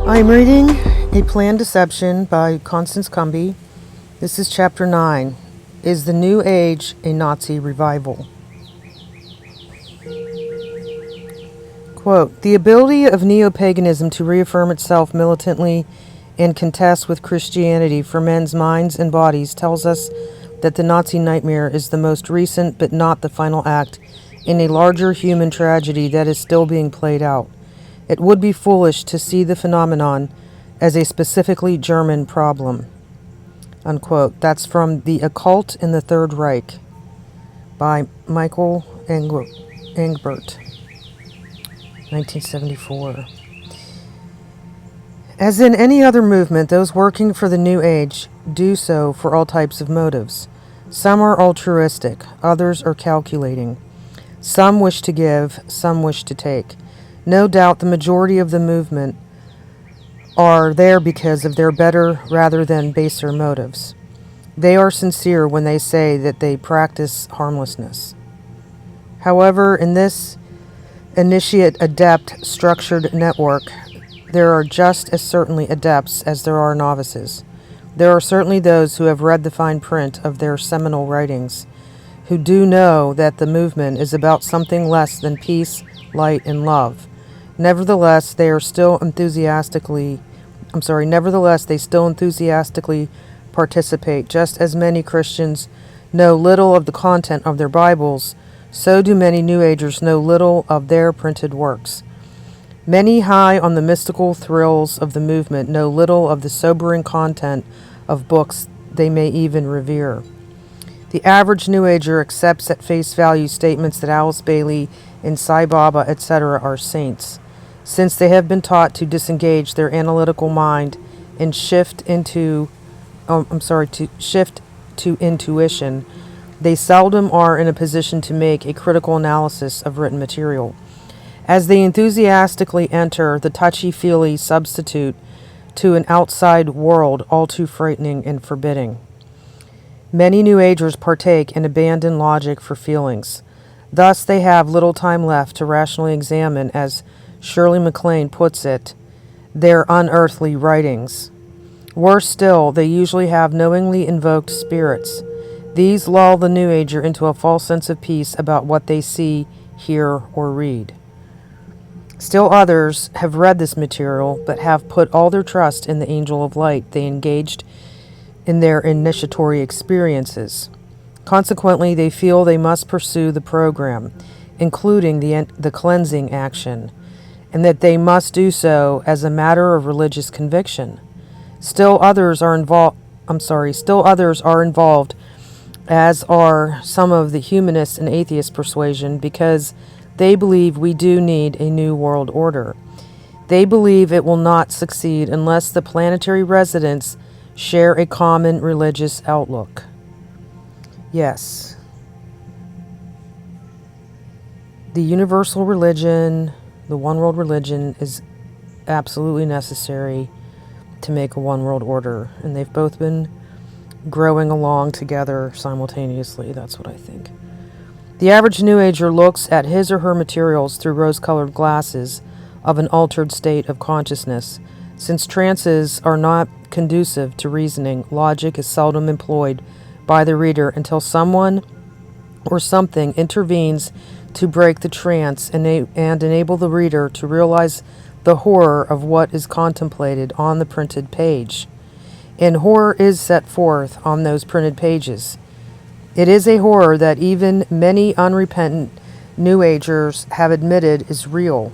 I'm reading A Planned Deception by Constance Cumbey. This is Chapter 9. Is the New Age a Nazi Revival? Quote, the ability of neo-paganism to reaffirm itself militantly and contest with Christianity for men's minds and bodies tells us that the Nazi nightmare is the most recent but not the final act in a larger human tragedy that is still being played out. It would be foolish to see the phenomenon as a specifically German problem. Unquote. That's from The Occult in the Third Reich by Michael Engbert, 1974. As in any other movement, those working for the New Age do so for all types of motives. Some are altruistic, others are calculating. Some wish to give, some wish to take. No doubt the majority of the movement are there because of their better rather than baser motives. They are sincere when they say that they practice harmlessness. However, in this initiate adept structured network, there are just as certainly adepts as there are novices. There are certainly those who have read the fine print of their seminal writings, who do know that the movement is about something less than peace, light, and love. Nevertheless, they still enthusiastically participate. Just as many Christians know little of the content of their Bibles, so do many New Agers know little of their printed works. Many high on the mystical thrills of the movement know little of the sobering content of books they may even revere. The average New Ager accepts at face value statements that Alice Bailey and Sai Baba, etc. are saints. Since they have been taught to disengage their analytical mind and shift to intuition, they seldom are in a position to make a critical analysis of written material. As they enthusiastically enter the touchy-feely substitute to an outside world all too frightening and forbidding. Many New Agers partake and abandon logic for feelings. Thus they have little time left to rationally examine, as Shirley MacLaine puts it, their unearthly writings. Worse still, they usually have knowingly invoked spirits. These lull the New Ager into a false sense of peace about what they see, hear, or read. Still others have read this material, but have put all their trust in the angel of light they engaged in their initiatory experiences. Consequently, they feel they must pursue the program, including the cleansing action, and that they must do so as a matter of religious conviction. Still others are involved, as are some of the humanist and atheist persuasion, because they believe we do need a new world order. They believe it will not succeed unless the planetary residents share a common religious outlook. Yes. The universal religion, the one world religion, is absolutely necessary to make a one world order, and they've both been growing along together simultaneously. That's what I think. The average New Ager looks at his or her materials through rose-colored glasses of an altered state of consciousness. Since trances are not conducive to reasoning, logic is seldom employed by the reader until someone or something intervenes to break the trance and enable the reader to realize the horror of what is contemplated on the printed page. And horror is set forth on those printed pages. It is a horror that even many unrepentant New Agers have admitted is real.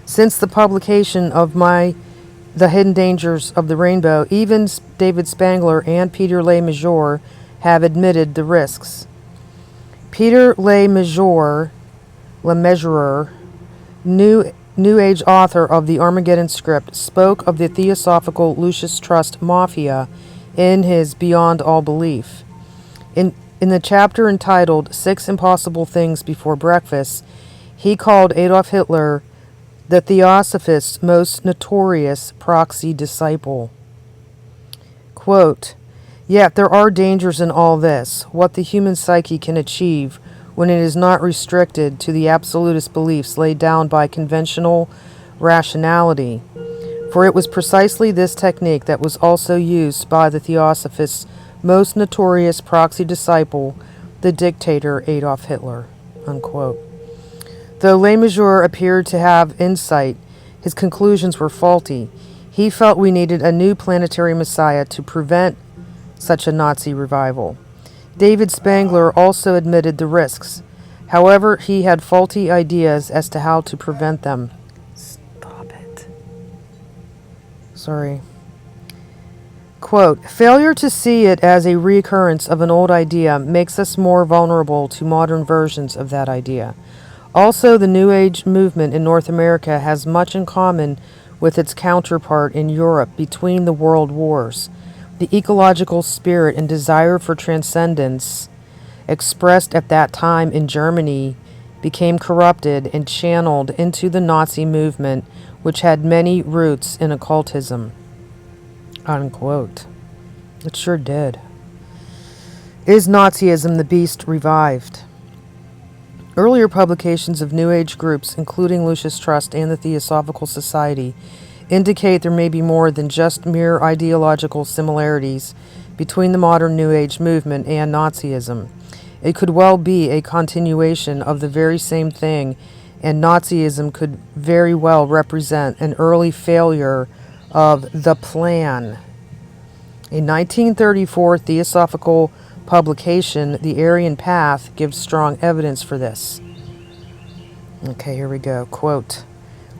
Since the publication of The Hidden Dangers of the Rainbow, even David Spangler and Peter Le Major have admitted the risks. Peter Le Major, New Age author of the Armageddon script, spoke of the theosophical Lucis Trust Mafia in his Beyond All Belief. In the chapter entitled 6 Impossible Things Before Breakfast, he called Adolf Hitler the Theosophist's most notorious proxy disciple. Quote, yet there are dangers in all this. What the human psyche can achieve when it is not restricted to the absolutist beliefs laid down by conventional rationality. For it was precisely this technique that was also used by the Theosophist's most notorious proxy disciple, the dictator Adolf Hitler. Unquote. Though Lemessurier appeared to have insight, his conclusions were faulty. He felt we needed a new planetary messiah to prevent such a Nazi revival. David Spangler also admitted the risks. However, he had faulty ideas as to how to prevent them. Stop it. Sorry. Quote, failure to see it as a recurrence of an old idea makes us more vulnerable to modern versions of that idea. Also, the New Age movement in North America has much in common with its counterpart in Europe between the world wars. The ecological spirit and desire for transcendence expressed at that time in Germany became corrupted and channeled into the Nazi movement, which had many roots in occultism. Unquote. It sure did. Is Nazism the beast revived? Earlier publications of New Age groups, including Lucis Trust and the Theosophical Society, indicate there may be more than just mere ideological similarities between the modern New Age movement and Nazism. It could well be a continuation of the very same thing, and Nazism could very well represent an early failure of the plan. A 1934 Theosophical publication, The Aryan Path, gives strong evidence for this. Okay, here we go. Quote,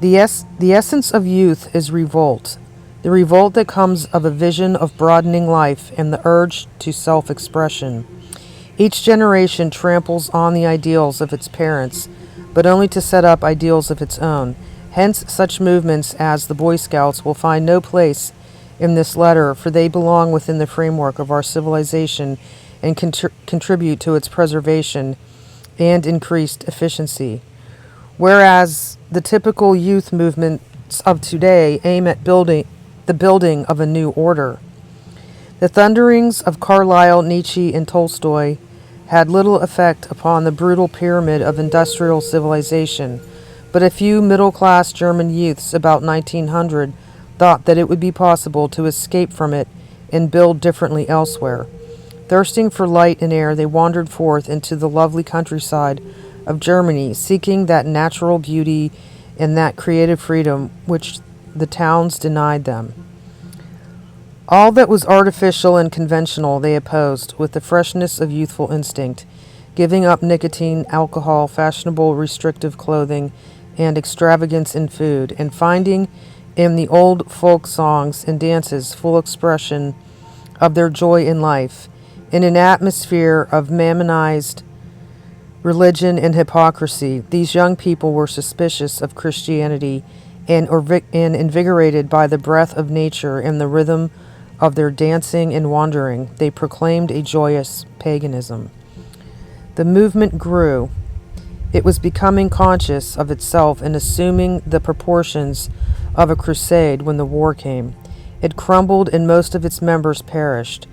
the essence of youth is revolt, the revolt that comes of a vision of broadening life and the urge to self-expression. Each generation tramples on the ideals of its parents, but only to set up ideals of its own. Hence, such movements as the Boy Scouts will find no place in this letter, for they belong within the framework of our civilization and contribute to its preservation and increased efficiency. Whereas the typical youth movements of today aim at the building of a new order. The thunderings of Carlyle, Nietzsche, and Tolstoy had little effect upon the brutal pyramid of industrial civilization, but a few middle-class German youths about 1900 thought that it would be possible to escape from it and build differently elsewhere. Thirsting for light and air, they wandered forth into the lovely countryside of Germany, seeking that natural beauty and that creative freedom which the towns denied them. All that was artificial and conventional they opposed with the freshness of youthful instinct, giving up nicotine, alcohol, fashionable restrictive clothing, and extravagance in food, and finding in the old folk songs and dances full expression of their joy in life. In an atmosphere of mammonized religion and hypocrisy, these young people were suspicious of Christianity and invigorated by the breath of nature and the rhythm of their dancing and wandering. They proclaimed a joyous paganism. The movement grew. It was becoming conscious of itself and assuming the proportions of a crusade when the war came. It crumbled and most of its members perished.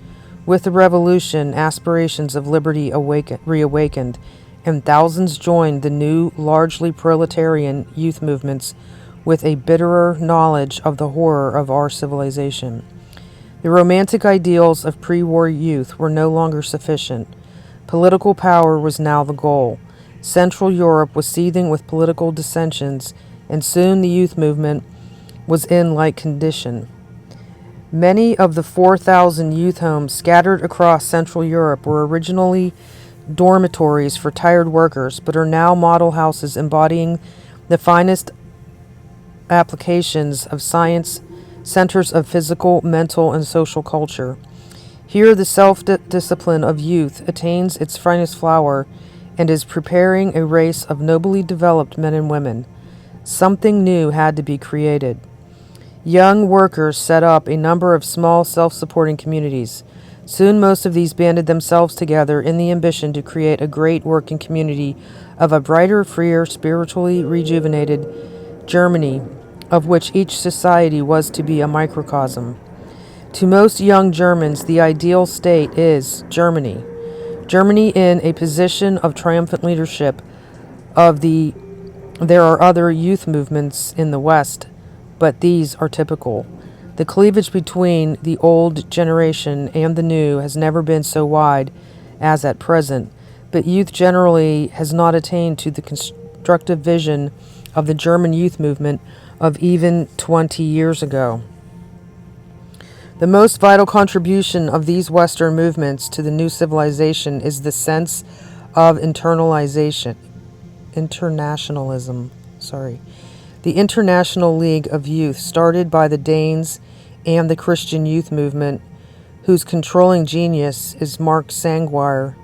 With the revolution, aspirations of liberty reawakened, and thousands joined the new, largely proletarian youth movements with a bitterer knowledge of the horror of our civilization. The romantic ideals of pre-war youth were no longer sufficient. Political power was now the goal. Central Europe was seething with political dissensions, and soon the youth movement was in like condition. Many of the 4,000 youth homes scattered across Central Europe were originally dormitories for tired workers, but are now model houses embodying the finest applications of science, centers of physical, mental, and social culture. Here the self-discipline of youth attains its finest flower and is preparing a race of nobly developed men and women. Something new had to be created. Young workers set up a number of small self-supporting communities. Soon most of these banded themselves together in the ambition to create a great working community of a brighter, freer, spiritually rejuvenated Germany, of which each society was to be a microcosm. To most young Germans, the ideal state is Germany. Germany in a position of triumphant leadership of there are other youth movements in the West, but these are typical. The cleavage between the old generation and the new has never been so wide as at present, but youth generally has not attained to the constructive vision of the German youth movement of even 20 years ago. The most vital contribution of these Western movements to the new civilization is the sense of internationalism. The International League of Youth, started by the Danes and the Christian youth movement, whose controlling genius is Mark Sanguire,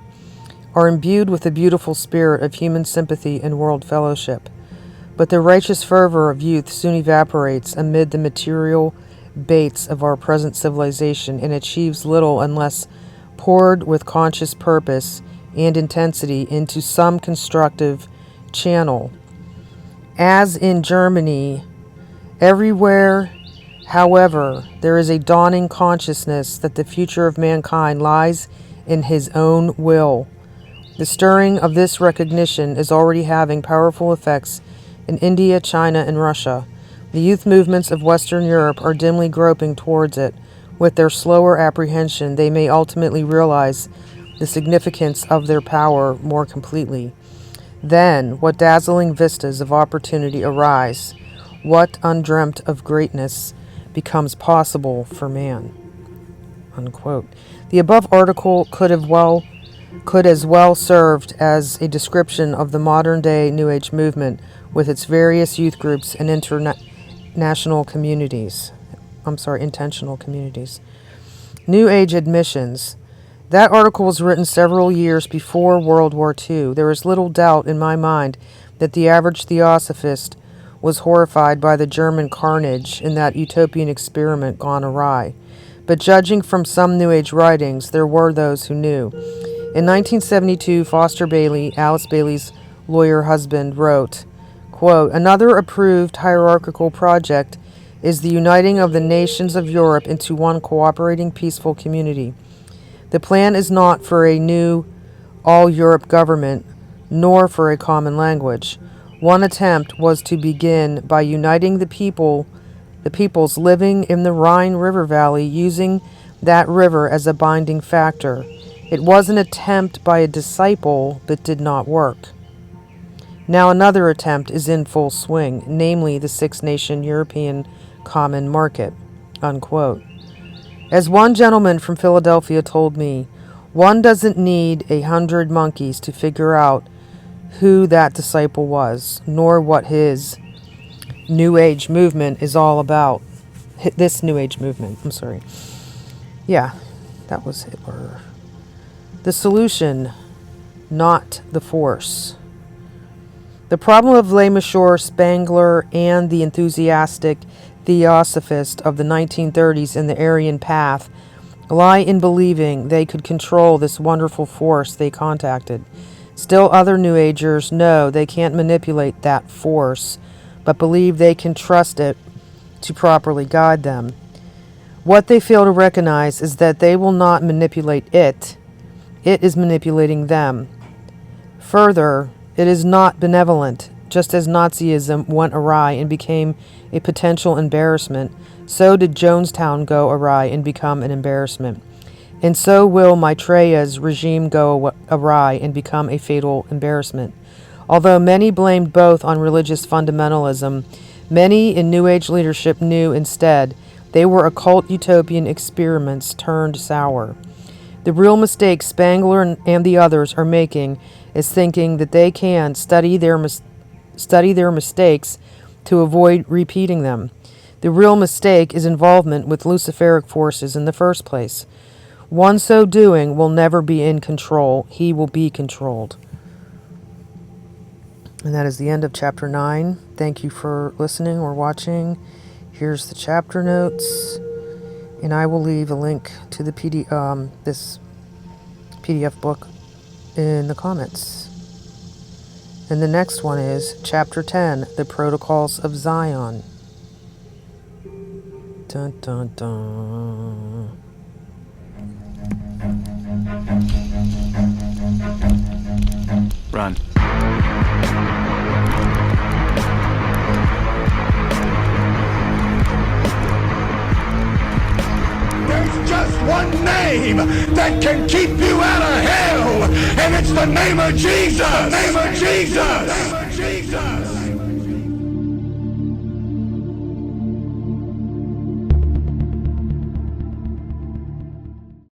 are imbued with the beautiful spirit of human sympathy and world fellowship. But the righteous fervor of youth soon evaporates amid the material baits of our present civilization and achieves little unless poured with conscious purpose and intensity into some constructive channel. As in Germany, everywhere, however, there is a dawning consciousness that the future of mankind lies in his own will. The stirring of this recognition is already having powerful effects in India, China, and Russia. The youth movements of Western Europe are dimly groping towards it. With their slower apprehension, they may ultimately realize the significance of their power more completely. Then, what dazzling vistas of opportunity arise, what undreamt of greatness becomes possible for man. Unquote. The above article could as well served as a description of the modern-day New Age movement with its various youth groups and intentional communities. New Age admissions. That article was written several years before World War II. There is little doubt in my mind that the average theosophist was horrified by the German carnage in that utopian experiment gone awry. But judging from some New Age writings, there were those who knew. In 1972, Foster Bailey, Alice Bailey's lawyer husband, wrote, quote, "Another approved hierarchical project is the uniting of the nations of Europe into one cooperating, peaceful community. The plan is not for a new all-Europe government, nor for a common language. One attempt was to begin by uniting the peoples living in the Rhine River Valley, using that river as a binding factor. It was an attempt by a disciple, but did not work. Now another attempt is in full swing, namely the six-nation European Common Market." Unquote. As one gentleman from Philadelphia told me, one doesn't need 100 monkeys to figure out who that disciple was, nor what his New Age movement is all about. This New Age movement, Yeah, that was Hitler. The solution, not the force. The problem of Le Mesurier, Spengler, and the enthusiastic theosophist of the 1930s in the Aryan path lie in believing they could control this wonderful force they contacted. Still, other New Agers know they can't manipulate that force, but believe they can trust it to properly guide them. What they fail to recognize is that they will not manipulate it. It is manipulating them. Further, it is not benevolent. Just as Nazism went awry and became a potential embarrassment, so did Jonestown go awry and become an embarrassment. And so will Maitreya's regime go awry and become a fatal embarrassment. Although many blamed both on religious fundamentalism, many in New Age leadership knew instead they were occult utopian experiments turned sour. The real mistake Spengler and the others are making is thinking that they can study their mistakes to avoid repeating them. The real mistake is involvement with Luciferic forces in the first place. One so doing will never be in control. He will be controlled. And that is the end of chapter 9. Thank you for listening or watching. Here's the chapter notes, and I will leave a link to the this PDF book in the comments. And the next one is chapter 10, The Protocols of Zion. Dun dun dun. Run. just one name that can keep you out of hell, and it's the name of Jesus. Name of Jesus.